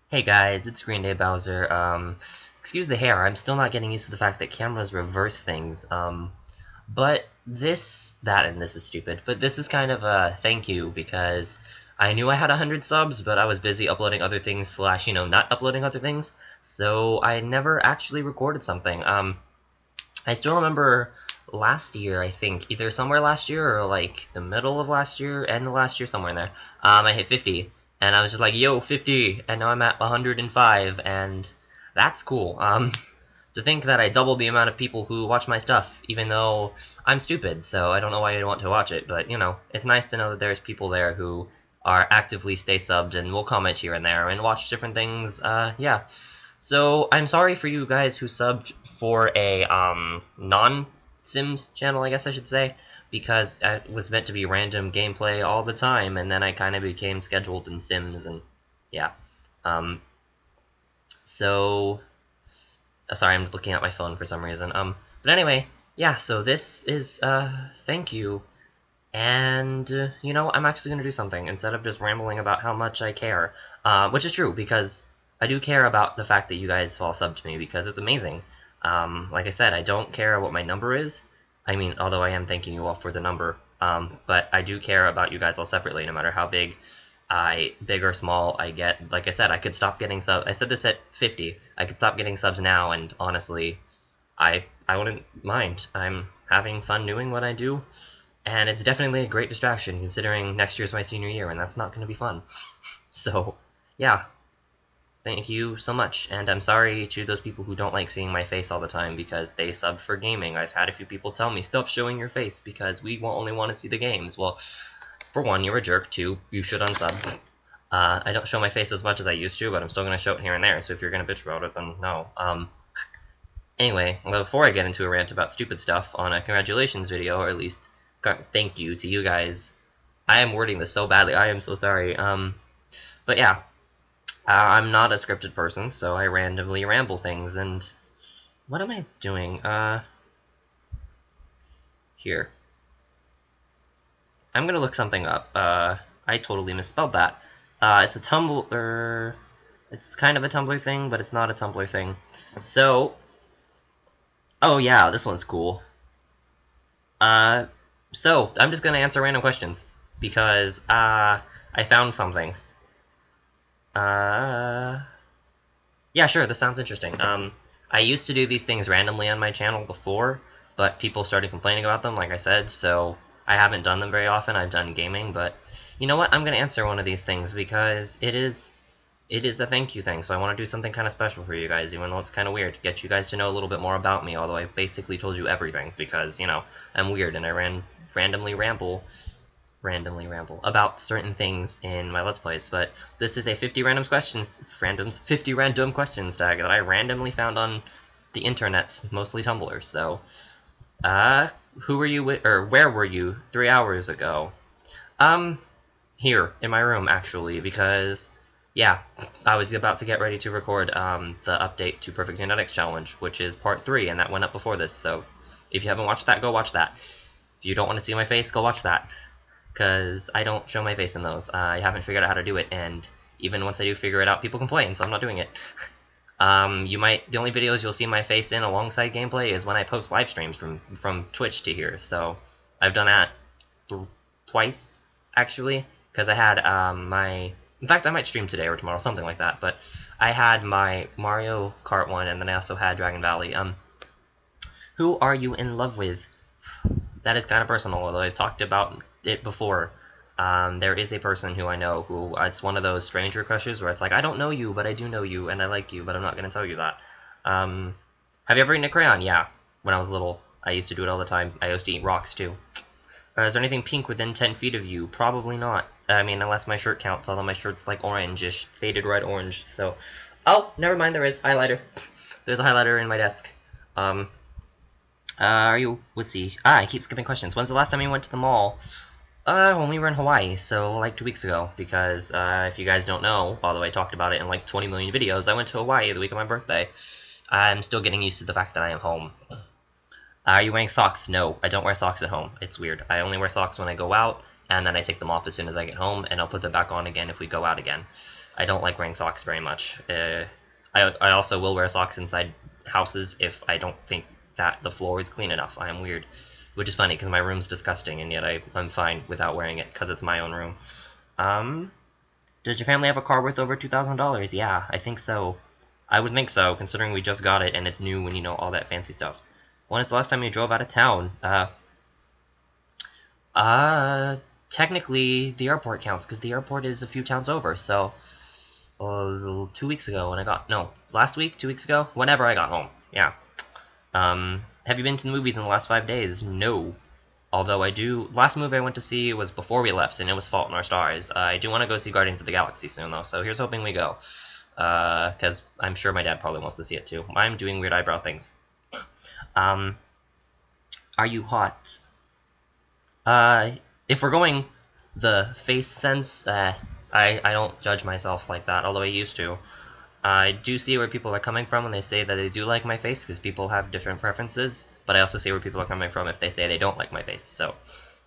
Hey guys, it's Green Day Bowser. Excuse the hair, I'm still not getting used to the fact that cameras reverse things. But and this is stupid, but this is kind of a thank you because I knew I had 100 subs, but I was busy uploading other things slash, not uploading other things, so I never actually recorded something. I still remember last year, I think, either somewhere last year or like the middle of last year, end of last year, somewhere in there, I hit 50, and I was just like, yo, 50, and now I'm at 105, and that's cool. To think that I doubled the amount of people who watch my stuff, even though I'm stupid, so I don't know why you'd want to watch it, but, it's nice to know that there's people there who are actively stay subbed and will comment here and there and watch different things, yeah. So, I'm sorry for you guys who subbed for a, non-Sims channel, I guess I should say, because it was meant to be random gameplay all the time, and then I kind of became scheduled in Sims, and, yeah. So... sorry, I'm looking at my phone for some reason. But anyway, yeah, so this is, thank you. And, I'm actually going to do something instead of just rambling about how much I care. Which is true, because I do care about the fact that you guys fall sub to me, because it's amazing. Like I said, I don't care what my number is. I mean, although I am thanking you all for the number. But I do care about you guys all separately, no matter how big or small I get. Like I said, I could stop getting subs. I said this at 50. I could stop getting subs now, and honestly, I wouldn't mind. I'm having fun doing what I do, and it's definitely a great distraction considering next year's my senior year, and that's not going to be fun. So, yeah. Thank you so much, and I'm sorry to those people who don't like seeing my face all the time because they subbed for gaming. I've had a few people tell me, stop showing your face because we only want to see the games. Well, for one, you're a jerk. Two, you should unsub. I don't show my face as much as I used to, but I'm still going to show it here and there, so if you're going to bitch about it, then no. Anyway, well, before I get into a rant about stupid stuff on a congratulations video, or at least thank you to you guys, I am wording this so badly, I am so sorry. But yeah, I'm not a scripted person, so I randomly ramble things, and what am I doing? Here. I'm gonna look something up. I totally misspelled that. It's a Tumblr... It's kind of a Tumblr thing, but it's not a Tumblr thing. So... Oh yeah, this one's cool. So, I'm just gonna answer random questions. Because, I found something. Yeah, sure, this sounds interesting. I used to do these things randomly on my channel before, but people started complaining about them, like I said, so I haven't done them very often. I've done gaming, but you know what? I'm going to answer one of these things because it is a thank you thing, so I want to do something kind of special for you guys, even though it's kind of weird to get you guys to know a little bit more about me, although I basically told you everything because, I'm weird and I randomly ramble about certain things in my Let's Plays, but this is a 50 random questions tag that I randomly found on the internet, mostly Tumblr. So, who were you with, or where were you 3 hours ago? Here in my room actually, because yeah, I was about to get ready to record the update to Perfect Genetics Challenge, which is part 3, and that went up before this. So, if you haven't watched that, go watch that. If you don't want to see my face, go watch that. Because I don't show my face in those. I haven't figured out how to do it, and even once I do figure it out, people complain, so I'm not doing it. The only videos you'll see my face in alongside gameplay is when I post live streams from Twitch to here, so I've done that twice, actually, because I had in fact, I might stream today or tomorrow, something like that, but I had my Mario Kart one, and then I also had Dragon Valley. Who are you in love with? That is kind of personal, although I've talked about it before. There is a person who I know who, it's one of those stranger crushes where it's like, I don't know you, but I do know you, and I like you, but I'm not going to tell you that. Have you ever eaten a crayon? Yeah. When I was little, I used to do it all the time. I used to eat rocks, too. Is there anything pink within 10 feet of you? Probably not. I mean, unless my shirt counts, although my shirt's like orange-ish, faded red orange, so... Oh, never mind, there is. Highlighter. There's a highlighter in my desk. Let's see. I keep skipping questions. When's the last time you went to the mall? When we were in Hawaii, so like 2 weeks ago, because, if you guys don't know, although I talked about it in like 20 million videos, I went to Hawaii the week of my birthday. I'm still getting used to the fact that I am home. Are you wearing socks? No, I don't wear socks at home. It's weird. I only wear socks when I go out, and then I take them off as soon as I get home, and I'll put them back on again if we go out again. I don't like wearing socks very much. I also will wear socks inside houses if I don't think that the floor is clean enough. I am weird, which is funny because my room's disgusting, and yet I'm fine without wearing it because it's my own room. Does your family have a car worth over $2,000? Yeah, I think so. I would think so, considering we just got it and it's new and, you know, all that fancy stuff. When is the last time you drove out of town? Technically, the airport counts, because the airport is a few towns over, so... 2 weeks ago when I got... No, last week? 2 weeks ago? Whenever I got home, yeah. Have you been to the movies in the last 5 days? No. Although I do... Last movie I went to see was before we left, and it was Fault in Our Stars. I do want to go see Guardians of the Galaxy soon, though, so here's hoping we go. Because I'm sure my dad probably wants to see it, too. I'm doing weird eyebrow things. Are you hot? If we're going the face sense, I don't judge myself like that, although I used to. I do see where people are coming from when they say that they do like my face, because people have different preferences, but I also see where people are coming from if they say they don't like my face, so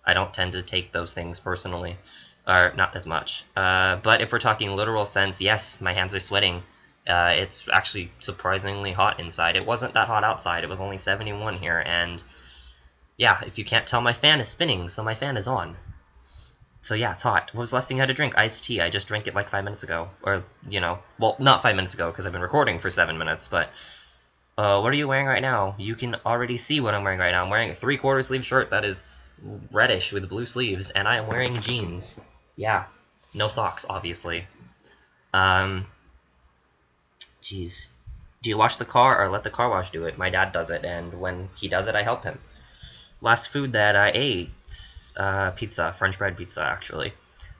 I don't tend to take those things personally, or not as much. But if we're talking literal sense, yes, my hands are sweating. It's actually surprisingly hot inside. It wasn't that hot outside, it was only 71 here, and yeah, if you can't tell, my fan is spinning, so my fan is on. So yeah, it's hot. What was the last thing you had to drink? Iced tea. I just drank it like 5 minutes ago. Or, you know, well, not 5 minutes ago, because I've been recording for 7 minutes, but... what are you wearing right now? You can already see what I'm wearing right now. I'm wearing a 3/4 sleeve shirt that is reddish with blue sleeves, and I am wearing jeans. Yeah. No socks, obviously. Jeez. Do you wash the car, or let the car wash do it? My dad does it, and when he does it, I help him. Last food that I ate... pizza, French bread pizza, actually.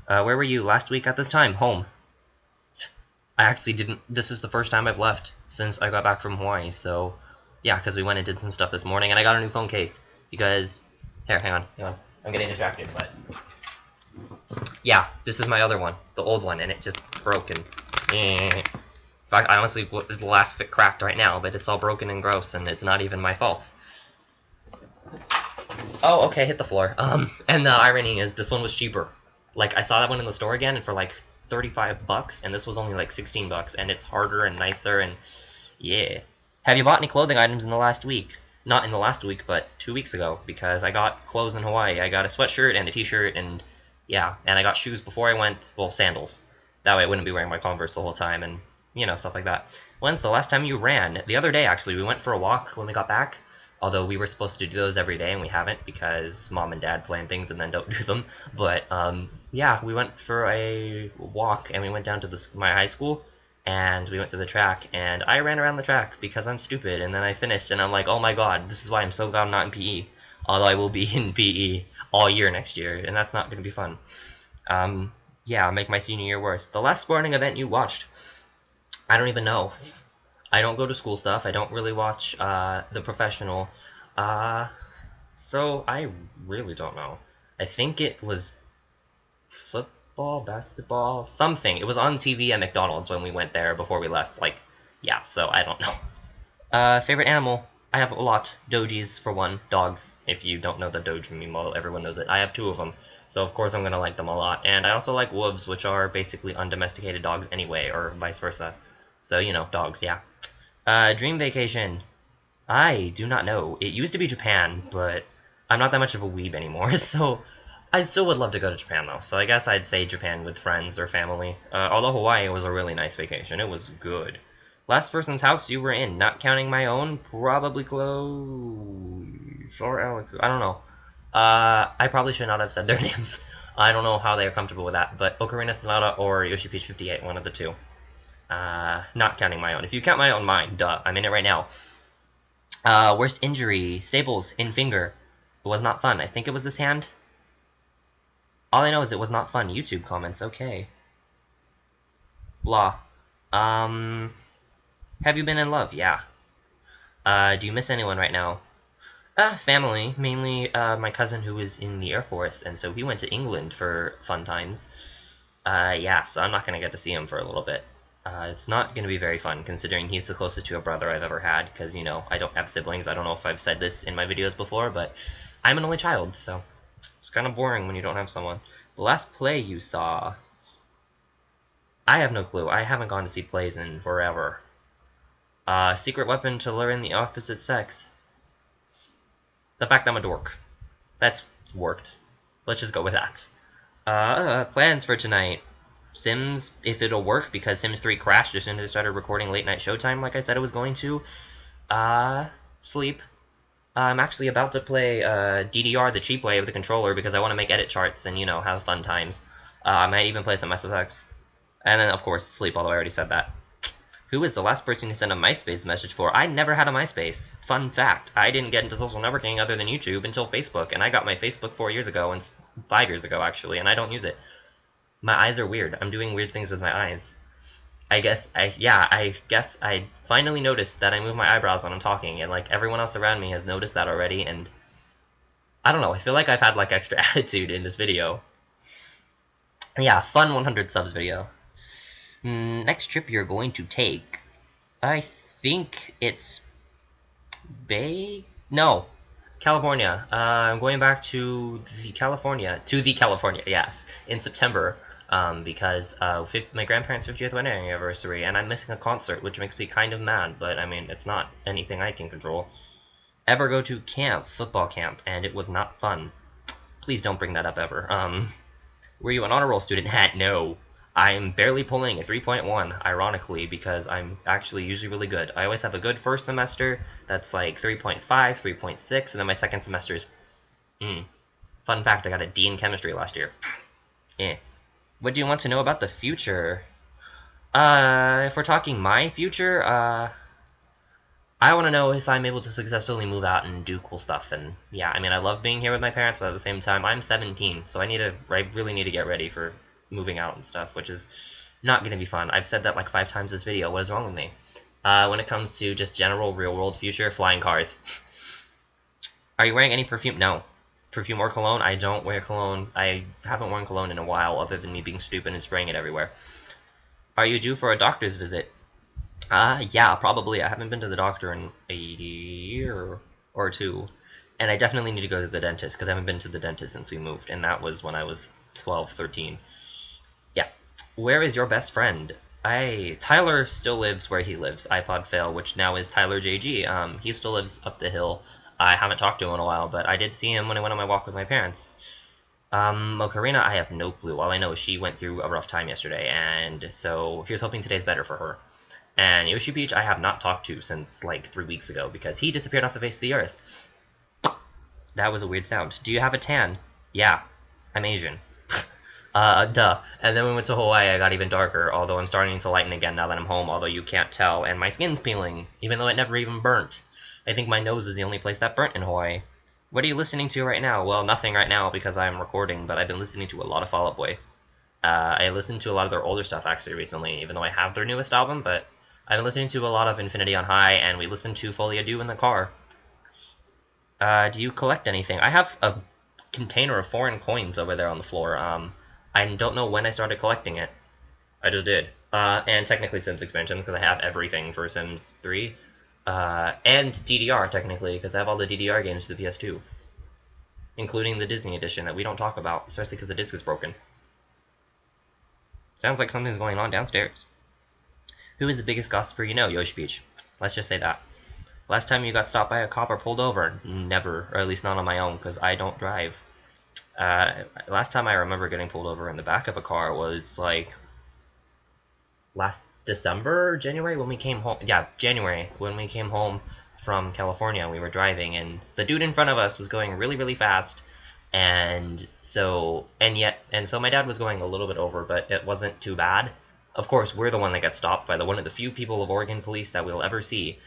Where were you last week at this time? Home. I actually didn't, this is the first time I've left since I got back from Hawaii, so, yeah, because we went and did some stuff this morning, and I got a new phone case, because, here, hang on, I'm getting distracted, but, yeah, this is my other one, the old one, and it just broke, and, in fact, I honestly would laugh if it cracked right now, but it's all broken and gross, and it's not even my fault. Oh, okay, hit the floor. And the irony is this one was cheaper. Like, I saw that one in the store again, and for like 35 bucks, and this was only like 16 bucks, and it's harder and nicer, and yeah. Have you bought any clothing items in the last week? Not in the last week, but 2 weeks ago, because I got clothes in Hawaii. I got a sweatshirt and a t-shirt, and yeah, and I got shoes before I went, well, sandals. That way I wouldn't be wearing my Converse the whole time, and, you know, stuff like that. When's the last time you ran? The other day, actually. We went for a walk when we got back. Although we were supposed to do those every day, and we haven't, because mom and dad plan things and then don't do them. But, yeah, we went for a walk, and we went down to my high school, and we went to the track, and I ran around the track because I'm stupid, and then I finished, and I'm like, oh my god, this is why I'm so glad I'm not in PE. Although I will be in PE all year next year, and that's not going to be fun. Yeah, make my senior year worse. The last sporting event you watched? I don't even know. I don't go to school stuff. I don't really watch The Professional. So I really don't know. I think it was football, basketball, something. It was on TV at McDonald's when we went there before we left. Like, yeah, so I don't know. Favorite animal? I have a lot. Dojis, for one. Dogs, if you don't know the Doge meme, well, everyone knows it. I have 2 of them. So, of course, I'm going to like them a lot. And I also like wolves, which are basically undomesticated dogs anyway, or vice versa. So, you know, dogs, yeah. Dream vacation. I do not know. It used to be Japan, but I'm not that much of a weeb anymore, so I still would love to go to Japan, though. So I guess I'd say Japan with friends or family. Although Hawaii was a really nice vacation. It was good. Last person's house you were in, not counting my own, probably Chloe or Alex. I don't know. I probably should not have said their names. I don't know how they are comfortable with that, but Ocarina Sonata or Yoshi Peach 58, one of the two. Not counting my own. If you count my own, mine, duh, I'm in it right now. Worst injury, staples in finger. It was not fun. I think it was this hand. All I know is it was not fun. YouTube comments, okay. Blah. Have you been in love? Yeah. Do you miss anyone right now? Family, mainly my cousin who was in the Air Force, and so he went to England for fun times. Yeah, so I'm not going to get to see him for a little bit. It's not going to be very fun, considering he's the closest to a brother I've ever had, because, you know, I don't have siblings. I don't know if I've said this in my videos before, but I'm an only child, so it's kind of boring when you don't have someone. The last play you saw... I have no clue. I haven't gone to see plays in forever. Secret weapon to lure in the opposite sex. The fact I'm a dork. That's worked. Let's just go with that. Plans for tonight. Sims, if it'll work, because Sims 3 crashed as soon as I started recording late night showtime like I said it was going to. Sleep. I'm actually about to play DDR the cheap way with the controller because I want to make edit charts and, you know, have fun times. I might even play some SSX. And then, of course, sleep, although I already said that. Who was the last person to send a MySpace message for? I never had a MySpace. Fun fact, I didn't get into social networking other than YouTube until Facebook, and I got my Facebook 4 years ago, and 5 years ago, actually, and I don't use it. My eyes are weird. I'm doing weird things with my eyes. I guess I finally noticed that I move my eyebrows when I'm talking, and, like, everyone else around me has noticed that already, and I don't know, I feel like I've had, like, extra attitude in this video. Yeah, fun 100 subs video. Next trip you're going to take, I think it's California. I'm going back to the California, yes, in September, because my grandparents' 50th wedding anniversary, and I'm missing a concert, which makes me kind of mad, but I mean, it's not anything I can control. Ever go to football camp, and it was not fun. Please don't bring that up ever. Were you an honor roll student? No. I'm barely pulling a 3.1, ironically, because I'm actually usually really good. I always have a good first semester that's like 3.5, 3.6, and then my second semester is... Fun fact, I got a D in chemistry last year. What do you want to know about the future? If we're talking my future, I want to know if I'm able to successfully move out and do cool stuff. And yeah, I mean, I love being here with my parents, but at the same time, I'm 17, so I really need to get ready for moving out and stuff, which is not going to be fun. I've said that like 5 times this video. What is wrong with me? When it comes to just general real-world future, flying cars. Are you wearing any perfume? No. Perfume or cologne? I don't wear cologne. I haven't worn cologne in a while, other than me being stupid and spraying it everywhere. Are you due for a doctor's visit? Yeah, probably. I haven't been to the doctor in a year or 2. And I definitely need to go to the dentist, because I haven't been to the dentist since we moved, and that was when I was 12, 13. Yeah. Where is your best friend? Tyler still lives where he lives, iPod fail, which now is Tyler JG. He still lives up the hill. I haven't talked to him in a while, but I did see him when I went on my walk with my parents. Karina, I have no clue. All I know is she went through a rough time yesterday, and so here's hoping today's better for her. And Yoshi Peach, I have not talked to since like 3 weeks ago, because he disappeared off the face of the earth. That was a weird sound. Do you have a tan? Yeah, I'm Asian. Duh. And then we went to Hawaii, I got even darker, although I'm starting to lighten again now that I'm home, although you can't tell, and my skin's peeling, even though it never even burnt. I think my nose is the only place that burnt in Hawaii. What are you listening to right now? Well, nothing right now because I'm recording, but I've been listening to a lot of Fall Out Boy. I listened to a lot of their older stuff actually recently, even though I have their newest album, but I've been listening to a lot of Infinity on High, and we listened to Folie à Deux in the car. Do you collect anything? I have a container of foreign coins over there on the floor. I don't know when I started collecting it. I just did. And technically Sims expansions, because I have everything for Sims 3. And DDR, technically, because I have all the DDR games to the PS2. Including the Disney edition that we don't talk about, especially because the disc is broken. Sounds like something's going on downstairs. Who is the biggest gossiper you know, Yoshi Peach? Let's just say that. Last time you got stopped by a cop or pulled over? Never, or at least not on my own, because I don't drive. Last time I remember getting pulled over in the back of a car was, like, last December, January, when we came home. Yeah, January, when we came home from California. We were driving, and the dude in front of us was going really, really fast, and so my dad was going a little bit over, but it wasn't too bad. Of course, we're the one that got stopped by one of the few people of Oregon police that we'll ever see.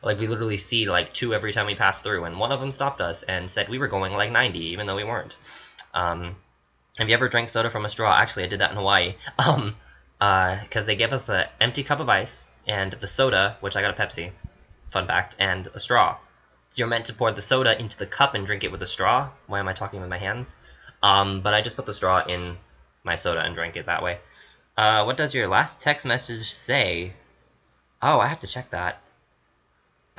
Like, we literally see, like, 2 every time we pass through, and one of them stopped us and said we were going, like, 90, even though we weren't. Have you ever drank soda from a straw? Actually, I did that in Hawaii. Because they gave us an empty cup of ice, and the soda, which I got a Pepsi, fun fact, and a straw. So you're meant to pour the soda into the cup and drink it with a straw. Why am I talking with my hands? But I just put the straw in my soda and drank it that way. What does your last text message say? Oh, I have to check that.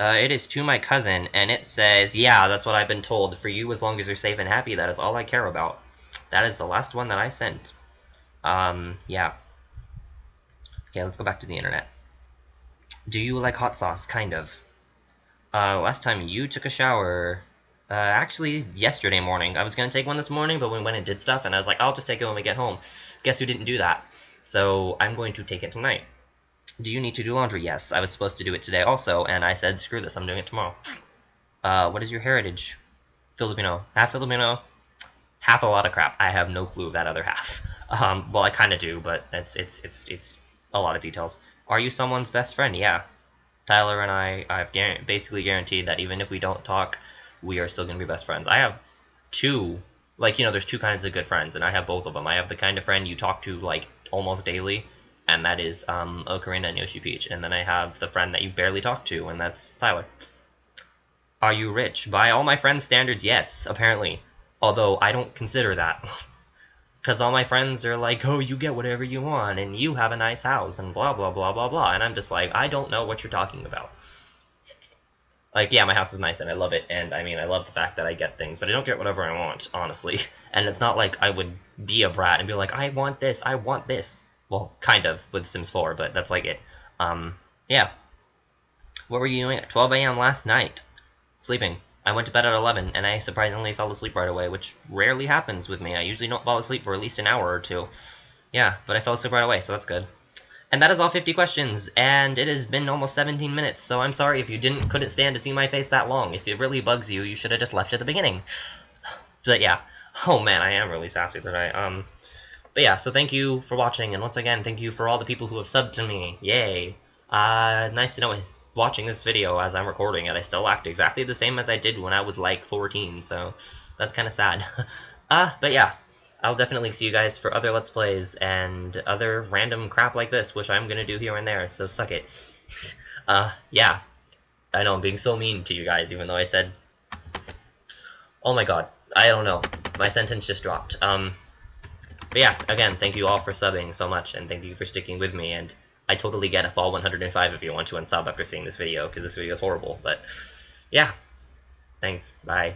It is to my cousin, and it says, yeah, that's what I've been told. For you, as long as you're safe and happy, that is all I care about. That is the last one that I sent. Yeah. Okay, let's go back to the internet. Do you like hot sauce? Kind of. Last time you took a shower, actually yesterday morning. I was gonna take one this morning, but we went and did stuff, and I was like, I'll just take it when we get home. Guess who didn't do that? So I'm going to take it tonight. Do you need to do laundry? Yes, I was supposed to do it today also, and I said, screw this, I'm doing it tomorrow. What is your heritage? Filipino. Half Filipino, half a lot of crap. I have no clue of that other half. Well, I kind of do, but it's a lot of details. Are you someone's best friend? Yeah. Tyler and I've basically guaranteed that even if we don't talk, we are still going to be best friends. I have two, like, there's two kinds of good friends, and I have both of them. I have the kind of friend you talk to, like, almost daily, and that is Ocarina and Yoshi Peach. And then I have the friend that you barely talk to, and that's Tyler. Are you rich? By all my friends' standards, yes, apparently. Although I don't consider that. Because all my friends are like, oh, you get whatever you want, and you have a nice house, and blah, blah, blah, blah, blah. And I'm just like, I don't know what you're talking about. Like, yeah, my house is nice, and I love it, and I mean, I love the fact that I get things, but I don't get whatever I want, honestly. And it's not like I would be a brat and be like, I want this, I want this. Well, kind of, with Sims 4, but that's like it. Yeah. What were you doing at 12 a.m. last night? Sleeping. I went to bed at 11, and I surprisingly fell asleep right away, which rarely happens with me. I usually don't fall asleep for at least an hour or two. Yeah, but I fell asleep right away, so that's good. And that is all 50 questions, and it has been almost 17 minutes, so I'm sorry if you couldn't stand to see my face that long. If it really bugs you, you should have just left at the beginning. But yeah. Oh man, I am really sassy today. But yeah, so thank you for watching, and once again, thank you for all the people who have subbed to me. Yay. Nice to know watching this video as I'm recording it, I still act exactly the same as I did when I was like 14, so that's kind of sad. But yeah, I'll definitely see you guys for other Let's Plays and other random crap like this, which I'm gonna do here and there, so suck it. Yeah. I know I'm being so mean to you guys, even though I said... Oh my god, I don't know. My sentence just dropped. But yeah, again, thank you all for subbing so much, and thank you for sticking with me, and I totally get a fall 105 if you want to unsub after seeing this video, because this video is horrible, but yeah. Thanks, bye.